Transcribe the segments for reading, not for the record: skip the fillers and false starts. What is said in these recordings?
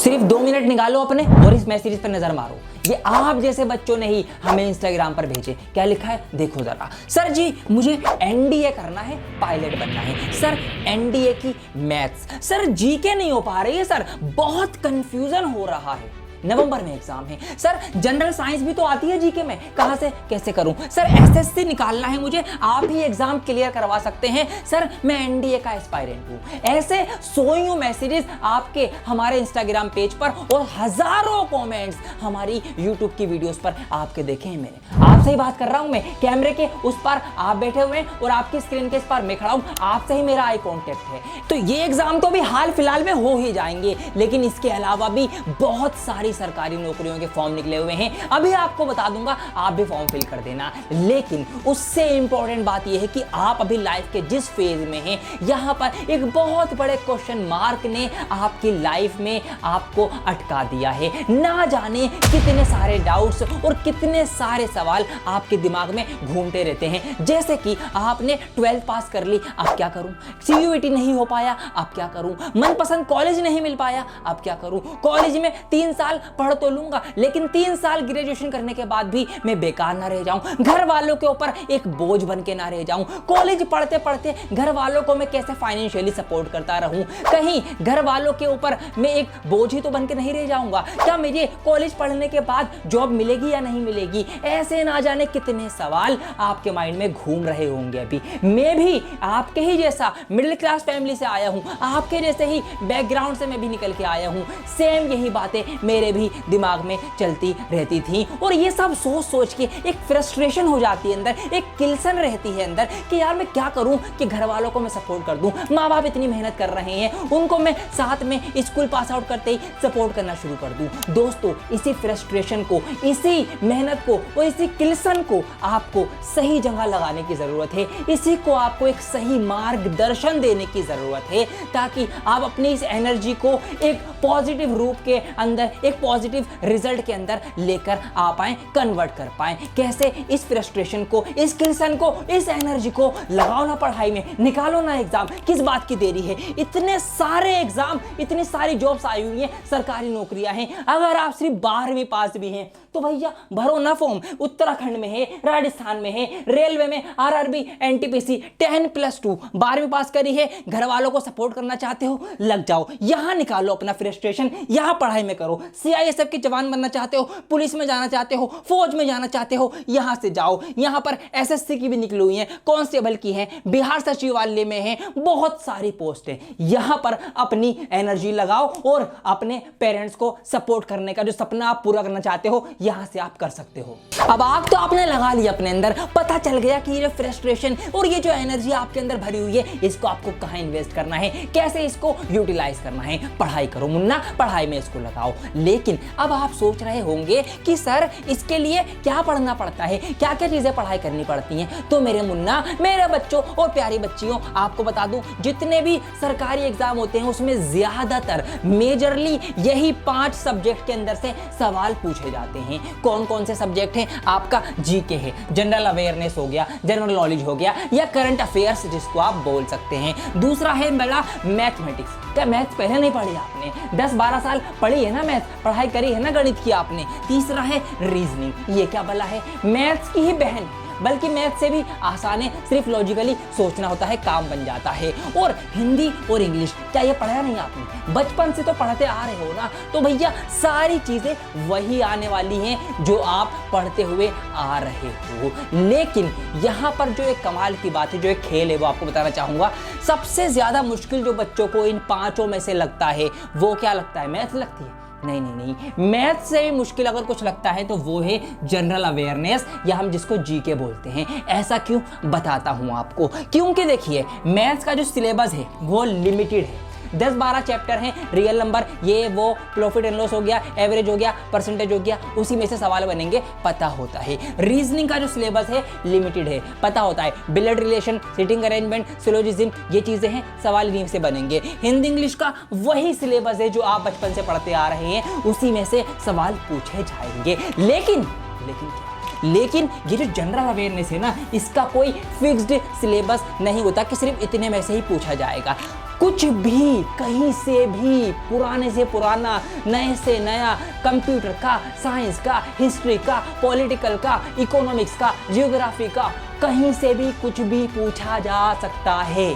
सिर्फ 2 मिनट निकालो अपने और इस मैसेज पर नजर मारो। ये आप जैसे बच्चों ने ही हमें इंस्टाग्राम पर भेजे। क्या लिखा है देखो जरा। सर जी मुझे एनडीए करना है, पायलट बनना है। सर एनडीए की मैथ्स, सर जीके नहीं हो पा रही है सर, बहुत कंफ्यूजन हो रहा है। नवंबर में एग्जाम है सर, जनरल साइंस भी तो आती है जीके में, कहां से कैसे करूं सर, एसएससी निकालना है मुझे, आप ही एग्जाम क्लियर करवा सकते हैं सर, मैं एनडीए का एस्पायरेंट हूं। ऐसे सोइयों मैसेजेस आपके हमारे इंस्टाग्राम पेज पर और हजारों कमेंट्स हमारी यूट्यूब की वीडियोस पर आपके देखे हैं मैंने। आपसे ही बात कर रहा हूं मैं, कैमरे के उस पार आप बैठे हुए हैं और आपकी स्क्रीन के इस पार मैं खड़ा हूं, आपसे ही मेरा आई कांटेक्ट है। तो ये एग्जाम तो भी हाल फिलहाल में हो ही जाएंगे, लेकिन इसके अलावा भी बहुत सारी सरकारी नौकरियों के फॉर्म निकले हुए हैं। अभी आपको बता दूंगा, आप भी फॉर्म फिल कर देना। लेकिन उससे इंपॉर्टेंट बात यह है कि आप अभी लाइफ के जिस फेज में हैं, यहां पर एक बहुत बड़े क्वेश्चन मार्क ने आपकी लाइफ में आपको अटका दिया है। ना जाने कितने सारे डाउट्स और कितने सारे सवाल आपके दिमाग में घूमते रहते हैं। जैसे कि आपने 12th पास कर ली, अब क्या करूं, सीयूईटी नहीं हो पाया, अब क्या करूं, मनपसंद कॉलेज नहीं मिल पाया, अब क्या करूं, कॉलेज में 3 साल पढ़ तो लूंगा लेकिन 3 साल ग्रेजुएशन करने के बाद भी मैं बेकार ना रह जाऊं, घर वालों के ऊपर एक बोझ बन के ना रह जाऊं, कॉलेज पढ़ते पढ़ते घर वालों को मैं कैसे फाइनेंशियली सपोर्ट करता रहूं, कहीं घर वालों के ऊपर मैं एक बोझ ही तो बन के नहीं रह जाऊंगा, क्या मुझे कॉलेज पढ़ने के बाद जॉब मिलेगी या नहीं मिलेगी, ऐसे ना जाने कितने सवाल आपके माइंड में घूम रहे होंगे। अभी मैं भी आपके ही जैसा मिडिल क्लास फैमिली से आया हूं, आपके जैसे ही बैकग्राउंड से मैं भी निकल के आया हूं, सेम यही बातें मेरे भी दिमाग में चलती रहती थी और ये सब सोच सोच के एक फ्रस्ट्रेशन हो जाती है अंदर, एक किल्सन रहती है अंदर कि यार मैं क्या करूं कि घर वालों को मैं सपोर्ट कर दूं, माँ बाप इतनी मेहनत कर रहे हैं, उनको मैं साथ में स्कूल पास आउट करते ही सपोर्ट करना शुरू कर दूं। दोस्तों इसी फ्रस्ट्रेशन को, इसी मेहनत को और इसी किल्सन को आपको सही जगह लगाने की जरूरत है, इसी को आपको एक सही मार्गदर्शन देने की जरूरत है ताकि आप अपनी इस एनर्जी को एक पॉजिटिव रूप के अंदर, एक पॉजिटिव रिजल्ट के अंदर लेकर आ पाएं, कन्वर्ट कर पाएं। कैसे इस फ्रस्ट्रेशन को, इस किल्सन को, इस एनर्जी को लगाओ ना पढ़ाई में, निकालो ना एग्जाम, किस बात की देरी है, इतने सारे एग्जाम, इतनी सारी जॉब्स आई हुई हैं, सरकारी नौकरियां हैं, अगर आप सिर्फ 12वीं पास भी हैं तो भैया भरो ना फॉर्म, उत्तराखंड में है, राजस्थान में है, रेलवे में आरआरबी, एनटीपीसी 10+2 12वीं पास करी है, घर वालों को सपोर्ट करना चाहते हो, लग जाओ, यहां निकालो अपना फ्रस्ट्रेशन, यहां पढ़ाई में करो। सीआईएसएफ के जवान बनना चाहते हो, पुलिस में जाना चाहते हो, फौज में जाना चाहते हो, यहां से जाओ। यहां पर एसएससी की भी निकली हुई है, कांस्टेबल की है, बिहार सचिवालय में है, बहुत सारी पोस्ट है। यहां पर अपनी एनर्जी लगाओ और अपने पेरेंट्स को सपोर्ट करने का जो सपना आप पूरा करना चाहते हो, यहां से आप कर सकते हो। अब आग तो आपने लगा ली अपने अंदर, पता चल गया कि ये फ्रस्ट्रेशन और ये जो एनर्जी आपके अंदर भरी हुई है, इसको आपको कहां इन्वेस्ट करना है, कैसे इसको यूटिलाइज करना है। पढ़ाई करो मुन्ना, पढ़ाई में इसको लगाओ। लेकिन अब आप सोच रहे होंगे कि सर इसके लिए क्या पढ़ना पड़ता है, क्या क्या चीजें पढ़ाई करनी पड़ती हैं। तो मेरे मुन्ना, मेरे बच्चों और प्यारी बच्चियों, आपको बता दूं जितने भी सरकारी एग्जाम होते हैं उसमें ज्यादातर मेजरली यही 5 सब्जेक्ट के अंदर से सवाल पूछे जाते हैं। कौन कौन से सब्जेक्ट हैं? आपका जीके है, जनरल अवेयरनेस हो गया, जनरल नॉलेज हो गया, या करंट अफेयर्स जिसको आप बोल सकते हैं। दूसरा है मेरा मैथमेटिक्स। क्या मैथ्स पहले नहीं पढ़ी आपने? 10-12 साल पढ़ी है ना मैथ्स, पढ़ाई करी है ना गणित की आपने। तीसरा है रीजनिंग। ये क्या भला है? मैथ्स की ही बहन, बल्कि मैथ से भी आसान है, सिर्फ लॉजिकली सोचना होता है, काम बन जाता है। और हिंदी और इंग्लिश, क्या ये पढ़ा नहीं आपने? बचपन से तो पढ़ते आ रहे हो ना, तो भैया सारी चीजें वही आने वाली हैं जो आप पढ़ते हुए आ रहे हो। लेकिन यहाँ पर जो एक कमाल की बात है, जो एक खेल है, वो आपको बताना चाहूंगा। सबसे ज्यादा मुश्किल जो बच्चों को इन 5 में से लगता है, वो क्या लगता है? मैथ लगती है? नहीं नहीं नहीं, मैथ से भी मुश्किल अगर कुछ लगता है तो वो है जनरल अवेयरनेस, या हम जिसको जीके बोलते हैं। ऐसा क्यों, बताता हूं आपको। क्योंकि देखिए मैथ्स का जो सिलेबस है वो लिमिटेड है, 10-12 चैप्टर हैं, रियल नंबर, ये वो, प्रॉफिट एंड लॉस हो गया, एवरेज हो गया, परसेंटेज हो गया, उसी में से सवाल बनेंगे, पता होता है। रीजनिंग का जो सिलेबस है लिमिटेड है, पता होता है, blood relation, sitting arrangement, syllogism, ये चीजें हैं, सवाल इन्हीं से बनेंगे। हिंदी इंग्लिश का वही सिलेबस है जो आप बचपन से पढ़ते आ रहे हैं, उसी में से सवाल पूछे जाएंगे। लेकिन क्या, लेकिन ये जो जनरल अवेयरनेस है ना, इसका कोई फिक्स्ड सिलेबस नहीं होता कि सिर्फ इतने में से ही पूछा जाएगा। कुछ भी कहीं से भी, पुराने से पुराना, नए से नया, कंप्यूटर का, साइंस का, हिस्ट्री का, पॉलिटिकल का, इकोनॉमिक्स का, जियोग्राफी का, कहीं से भी कुछ भी पूछा जा सकता है।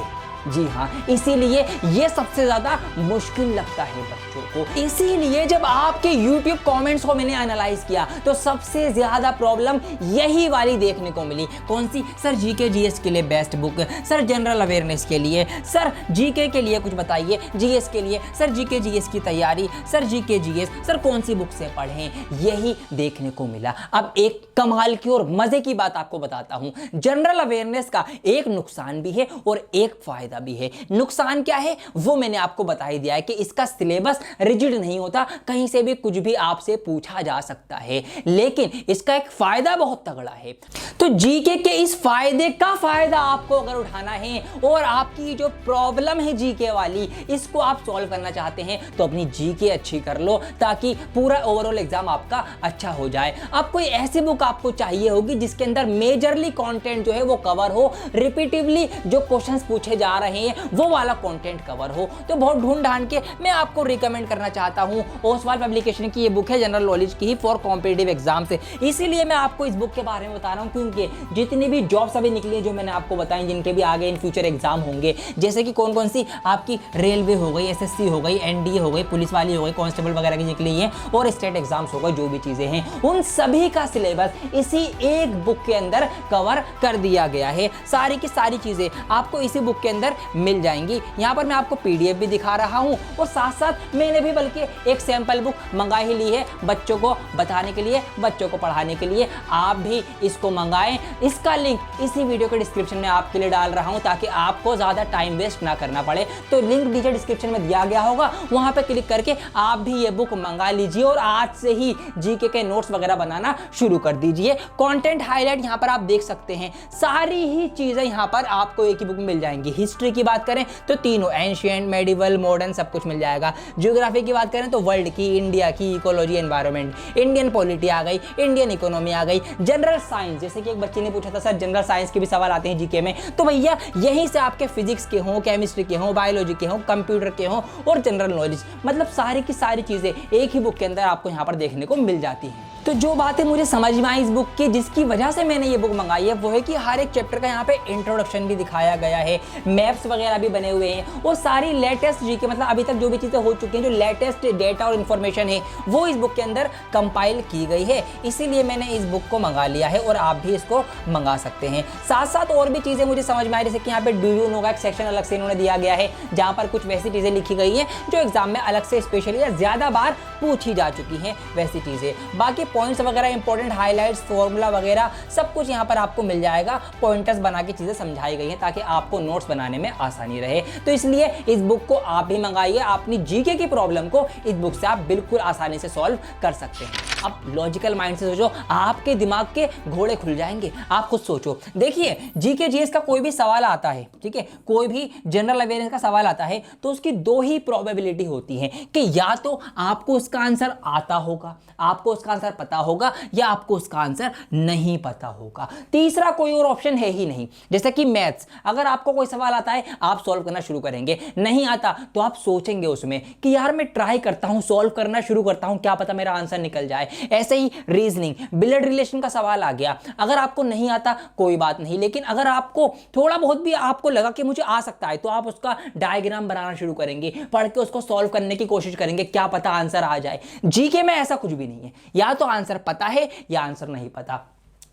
जी हाँ, इसीलिए ये सबसे ज्यादा मुश्किल लगता है बच्चों को। इसीलिए जब आपके YouTube कमेंट्स को मैंने एनालाइज किया तो सबसे ज्यादा प्रॉब्लम यही वाली देखने को मिली। कौन सी? सर जीके जीएस के लिए best book, sir general awareness के लिए, सर जीके के लिए कुछ बताइए, जीएस के लिए, सर जीके जीएस की तैयारी, सर जीके जीएस, सर कौन सी बुक से पढ़ें, यही देखने को मिला। अब एक कमाल की और मजे की बात आपको बताता हूं। जनरल अवेयरनेस का एक नुकसान भी है और एक फायदा भी है। नुकसान क्या है वो मैंने आपको बता ही दिया है कि इसका सिलेबस रिजिड नहीं होता, कहीं से भी कुछ भी आपसे पूछा जा सकता है। लेकिन इसका एक फायदा बहुत तगड़ा है। तो जीके के इस फायदे का फायदा आपको अगर उठाना है और आपकी जो प्रॉब्लम है जीके वाली, इसको आप सॉल्व करना चाहते हैं तो अपनी जीके अच्छी कर लो ताकि पूरा ओवरऑल एग्जाम आपका अच्छा हो जाए। अब कोई ऐसी बुक आपको चाहिए होगी जिसके अंदर मेजरली कंटेंट जो है वो कवर हो, रिपीटिवली जो क्वेश्चंस पूछे जा रहे हैं वो वाला कंटेंट कवर हो। तो बहुत ढूंढ ढांड के मैं आपको रिकमेंड करना चाहता हूं ओसवाल पब्लिकेशन की ये बुक है, जनरल नॉलेज की ही फॉर कॉम्पिटिटिव एग्जाम से। इसीलिए मैं आपको इस बुक के बारे में बता रहा हूं क्योंकि जितनी भी जॉब्स अभी निकली है जो मैंने आपको बताई, जिनके भी आगे इन फ्यूचर एग्जाम होंगे, जैसे कि कौन कौन सी आपकी रेलवे हो गई, एसएससी हो गई, एनडीए हो गई, पुलिस वाली हो गई, कांस्टेबल वगैरह की निकली है, और स्टेट एग्जाम्स हो गए, जो भी चीजें हैं उन सभी का सिलेबस इसी एक बुक के अंदर कवर कर दिया गया है। सारी की सारी चीजें आपको इसी बुक के अंदर मिल जाएंगी। यहाँ पर मैं आपको पीडीएफ भी दिखा रहा हूँ और साथ साथ मैंने भी बल्कि एक सैंपल बुक मंगा ही ली है बच्चों को बताने के लिए, बच्चों को पढ़ाने के लिए। आप भी इसको मंगाएं। इसका लिंक इसी वीडियो के डिस्क्रिप्शन में आपके लिए डाल रहा हूँ ताकि आपको ज्यादा टाइम वेस्ट ना करना पड़े। तो लिंक नीचे डिस्क्रिप्शन में दिया गया होगा, वहां पर क्लिक करके आप भी ये बुक मंगा लीजिए और आज से ही जीके के नोट्स वगैरह बनाना शुरू कर दीजिए। कंटेंट हाईलाइट यहाँ पर आप देख सकते हैं, सारी ही चीजें यहाँ पर आपको एक ही बुक में मिल जाएंगी। हिस्ट्री की बात करें तो तीनों, एंशिएंट, मेडिवल, मॉडर्न, सब कुछ मिल जाएगा। ज्योग्राफी की बात करें तो वर्ल्ड की, इंडिया की, इकोलॉजी, एनवायरनमेंट, इंडियन पॉलिटी आ गई, इंडियन इकोनॉमी आ गई। जनरल साइंस, जैसे कि एक बच्चे ने पूछा था सर जनरल साइंस के भी सवाल आते हैं जीके में, तो भैया यहीं से आपके फिजिक्स के हों, केमिस्ट्री के हों, बायोलॉजी के हों, कंप्यूटर के हों और जनरल नॉलेज, मतलब सारी की सारी चीजें एक ही बुक के अंदर आपको यहाँ पर देखने को मिल जाती हैं। तो जो बातें मुझे समझ में आई इस बुक की, जिसकी वजह से मैंने ये बुक मंगाई है, वो है कि हर एक चैप्टर का यहाँ पे इंट्रोडक्शन भी दिखाया गया है, मैप्स वगैरह भी बने हुए हैं और सारी लेटेस्ट जीके, मतलब अभी तक जो भी चीजें हो चुकी हैं, जो लेटेस्ट डेटा और इन्फॉर्मेशन है वो इस बुक के अंदर कंपाइल की गई है। इसीलिए मैंने इस बुक को मंगा लिया है और आप भी इसको मंगा सकते हैं। साथ साथ और भी चीजें मुझे समझ में आई, जैसे कि यहाँ पे डू यू नो का एक सेक्शन अलग से इन्होंने दिया गया है जहाँ पर कुछ वैसी चीजें लिखी गई हैं जो एग्जाम में अलग से स्पेशली या ज्यादा बार पूछी जा चुकी हैं, वैसी चीजें। बाकी पॉइंट्स वगैरह, इंपॉर्टेंट हाइलाइट्स, फॉर्मूला वगैरह सब कुछ यहाँ पर आपको मिल जाएगा। पॉइंटर्स बना के चीजें समझाई गई हैं ताकि आपको नोट्स बनाने में आसानी रहे। तो इसलिए इस बुक को आप भी मंगाइए। अपनी जीके की प्रॉब्लम को इस बुक से आप बिल्कुल आसानी से सॉल्व कर सकते हैं। अब लॉजिकल माइंड से सोचो, आपके दिमाग के घोड़े खुल जाएंगे। आप खुद सोचो, देखिए जीके जीएस का कोई भी सवाल आता है, ठीक है, कोई भी जनरल अवेयरनेस का सवाल आता है तो उसकी दो ही प्रोबेबिलिटी होती है कि या तो आपको उसका आंसर आता होगा, आपको उसका आंसर पता होगा, या आपको उसका आंसर नहीं पता होगा। तीसरा कोई और ऑप्शन है ही नहीं। जैसे कि मैथ्स, अगर आपको कोई सवाल आता है आप सॉल्व करना शुरू करेंगे, नहीं आता तो आप सोचेंगे उसमें कि यार मैं ट्राई करता हूं, सॉल्व करना शुरू करता हूं, क्या पता मेरा आंसर निकल जाए। ऐसे ही रीजनिंग, ब्लड रिलेशन का सवाल आ गया, अगर आपको नहीं आता कोई बात नहीं, लेकिन अगर आपको थोड़ा बहुत भी आपको लगा कि मुझे आ सकता है तो आप उसका डायग्राम बनाना शुरू करेंगे, पढ़ के उसको सॉल्व करने की कोशिश करेंगे, क्या पता आंसर आ जाए। जीके में ऐसा कुछ भी नहीं है, या तो आंसर पता है या आंसर नहीं पता।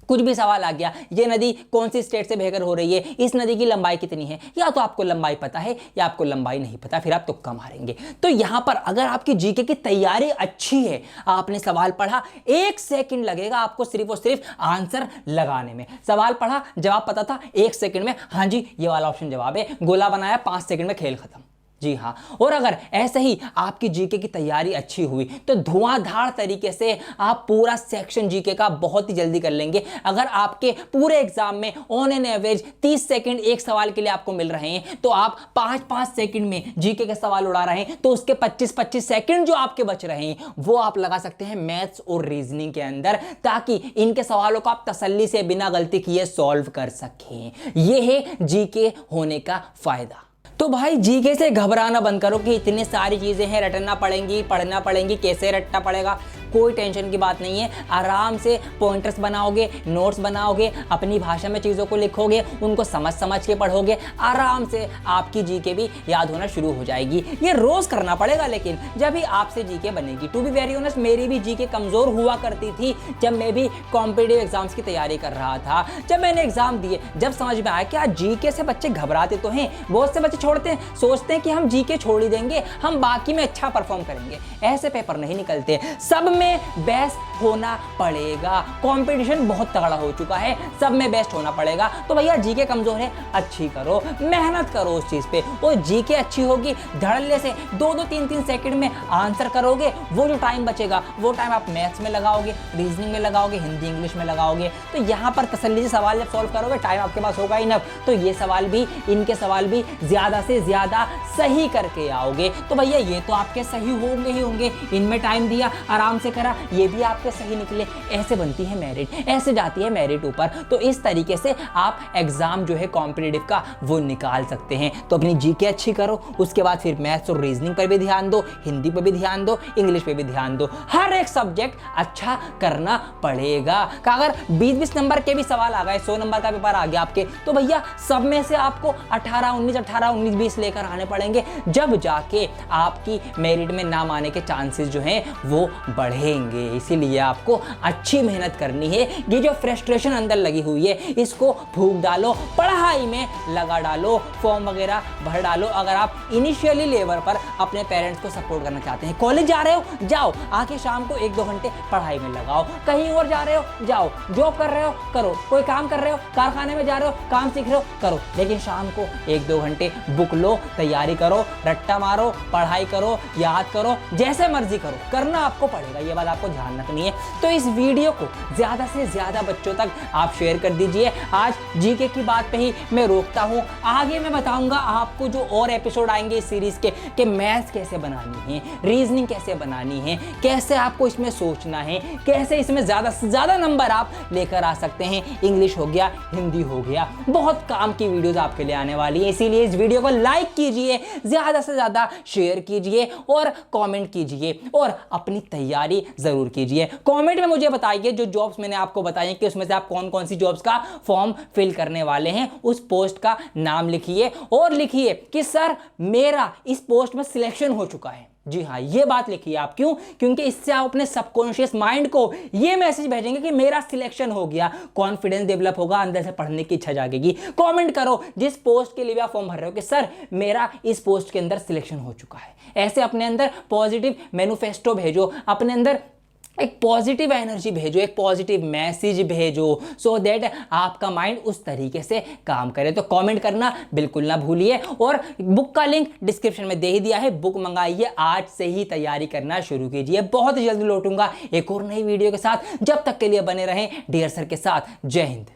कुछ भी सवाल आ गया, ये नदी कौन सी स्टेट से बहकर हो रही है, इस नदी की लंबाई कितनी है, या तो आपको लंबाई पता है या आपको लंबाई नहीं पता, फिर आप तुक्का मारेंगे। तो यहां पर अगर आपकी जीके की तैयारी अच्छी है, आपने सवाल पढ़ा, 1 सेकंड लगेगा आपको सिर्फ और सिर्फ आंसर लगाने में। सवाल पढ़ा, जवाब पता था, 1 सेकंड में हाँ जी ये वाला ऑप्शन जवाब है, गोला बनाया, 5 सेकंड में खेल खत्म। जी हाँ, और अगर ऐसे ही आपकी जीके की तैयारी अच्छी हुई तो धुआंधार तरीके से आप पूरा सेक्शन जीके का बहुत ही जल्दी कर लेंगे। अगर आपके पूरे एग्जाम में ऑन एन एवरेज 30 सेकंड एक सवाल के लिए आपको मिल रहे हैं तो आप 5-5 सेकंड में जीके के सवाल उड़ा रहे हैं, तो उसके 25-25 सेकंड जो आपके बच रहे हैं वो आप लगा सकते हैं मैथ्स और रीजनिंग के अंदर, ताकि इनके सवालों को आप तसल्ली से बिना गलती किए सॉल्व कर सकें। यह है जीके होने का फायदा। तो भाई जीके से घबराना बंद करो कि इतनी सारी चीजें हैं, रटना पड़ेंगी, पढ़ना पड़ेंगी, कैसे रटना पड़ेगा, कोई टेंशन की बात नहीं है। आराम से पॉइंटर्स बनाओगे, नोट्स बनाओगे, अपनी भाषा में चीज़ों को लिखोगे, उनको समझ समझ के पढ़ोगे, आराम से आपकी जीके भी याद होना शुरू हो जाएगी। ये रोज़ करना पड़ेगा, लेकिन जब भी आपसे जीके बनेगी। टू बी वेरी ऑनेस्ट, मेरी भी जीके कमज़ोर हुआ करती थी जब मैं भी कॉम्पिटिटिव एग्जाम्स की तैयारी कर रहा था। जब मैंने एग्जाम दिए, जब समझ में आया कि जीके से बच्चे घबराते तो हैं, बहुत से बच्चे छोड़ते हैं, सोचते हैं कि हम जीके छोड़ ही देंगे, हम बाकी में अच्छा परफॉर्म करेंगे। ऐसे पेपर नहीं निकलते, सब में बेस्ट होना पड़ेगा। कंपटीशन बहुत तगड़ा हो चुका है, सब में बेस्ट होना पड़ेगा। तो भैया जीके कमजोर है, अच्छी करो, मेहनत करो उस चीज पे। और जीके अच्छी होगी, धड़ल्ले से 2-2, 3-3 सेकंड में आंसर करोगे। वो जो टाइम बचेगा वो टाइम आप मैथ्स में लगाओगे, रीजनिंग में लगाओगे, हिंदी इंग्लिश में लगाओगे। तो यहाँ पर तसल्ली से सवाल जब सॉल्व करोगे, टाइम आपके पास होगा ही ना, तो ये सवाल भी, इनके सवाल भी ज्यादा से ज्यादा सही करके आओगे। तो भैया ये तो आपके सही होंगे ही होंगे, इनमें टाइम दिया, आराम से करा, ये भी आपके सही निकले। ऐसे बनती है मेरिट, ऐसे जाती है मेरिट ऊपर। तो इस तरीके से आप एग्जाम जो है कॉम्पिटिटिव का वो निकाल सकते हैं। तो अपनी जीके अच्छी करो, उसके बाद फिर मैथ्स और रीजनिंग पर भी ध्यान दो, हिंदी पर भी ध्यान दो, इंग्लिश पे भी ध्यान दो। हर एक सब्जेक्ट अच्छा करना पड़ेगा। अगर 20-20 नंबर के भी सवाल आ गए, 100 नंबर का पेपर आ गया आपके, तो भैया सब में से आपको 18-19 लेकर आने पड़ेंगे, जब जाके आपकी मेरिट में नाम आने के चांसेस जो हैं वो बढ़ेंगे। इसीलिए आपको अच्छी मेहनत करनी है। ये जो फ्रस्ट्रेशन अंदर लगी हुई है, इसको फूंक डालो, पढ़ाई में लगा डालो, फॉर्म वगैरह भर डालो। अगर आप इनिशियली लेवल पर अपने पेरेंट्स को सपोर्ट करना चाहते हैं, कॉलेज जा रहे हो जाओ, आके शाम को 1-2 घंटे पढ़ाई में लगाओ, कहीं और जा रहे हो जाओ, जॉब कर रहे हो करो, कोई काम कर रहे हो, कारखाने में जा रहे हो, काम सीख रहे हो करो, लेकिन शाम को 1-2 घंटे बुक लो, तैयारी करो, रट्टा मारो, पढ़ाई करो, याद करो, जैसे मर्जी करो, करना आपको पड़ेगा। ये बात आपको ध्यान रखनी है। तो इस वीडियो को ज्यादा से ज्यादा बच्चों तक आप शेयर कर दीजिए। आज जीके की बात पे ही मैं रोकता हूं, आगे मैं बताऊंगा आपको जो और एपिसोड आएंगे इस सीरीज के, कि मैथ्स कैसे बनानी है, रीजनिंग कैसे बनानी है, कैसे आपको इसमें सोचना है, कैसे इसमें ज्यादा से ज्यादा नंबर आप लेकर आ सकते हैं। इंग्लिश हो गया, हिंदी हो गया, बहुत काम की वीडियोस आपके लिए आने वाली है। इसीलिए इस वीडियो को लाइक कीजिए, ज्यादा से ज्यादा शेयर कीजिए और कमेंट कीजिए और अपनी तैयारी जरूर कीजिए। कमेंट में मुझे बताइए जो जॉब्स मैंने आपको बताई कि उसमें से आप कौन कौन सी जॉब्स का फॉर्म फिल करने वाले हैं, उस पोस्ट का नाम लिखिए और लिखिए कि सर मेरा इस पोस्ट में सिलेक्शन हो चुका है। जी हाँ, ये बात लिखिए आप। क्यों? क्योंकि इससे आप अपने सबकॉन्शियस माइंड को ये मैसेज भेजेंगे कि मेरा सिलेक्शन हो गया, कॉन्फिडेंस डेवलप होगा, अंदर से पढ़ने की इच्छा जागेगी। कमेंट करो जिस पोस्ट के लिए आप फॉर्म भर रहे हो कि सर मेरा इस पोस्ट के अंदर सिलेक्शन हो चुका है। ऐसे अपने अंदर पॉजिटिव मैनिफेस्टो भेजो, अपने अंदर एक पॉजिटिव एनर्जी भेजो, एक पॉजिटिव मैसेज भेजो, सो दैट आपका माइंड उस तरीके से काम करे। तो कमेंट करना बिल्कुल ना भूलिए और बुक का लिंक डिस्क्रिप्शन में दे ही दिया है, बुक मंगाइए, आज से ही तैयारी करना शुरू कीजिए। बहुत जल्दी लौटूंगा एक और नई वीडियो के साथ, जब तक के लिए बने रहें डियर सर के साथ। जय हिंद।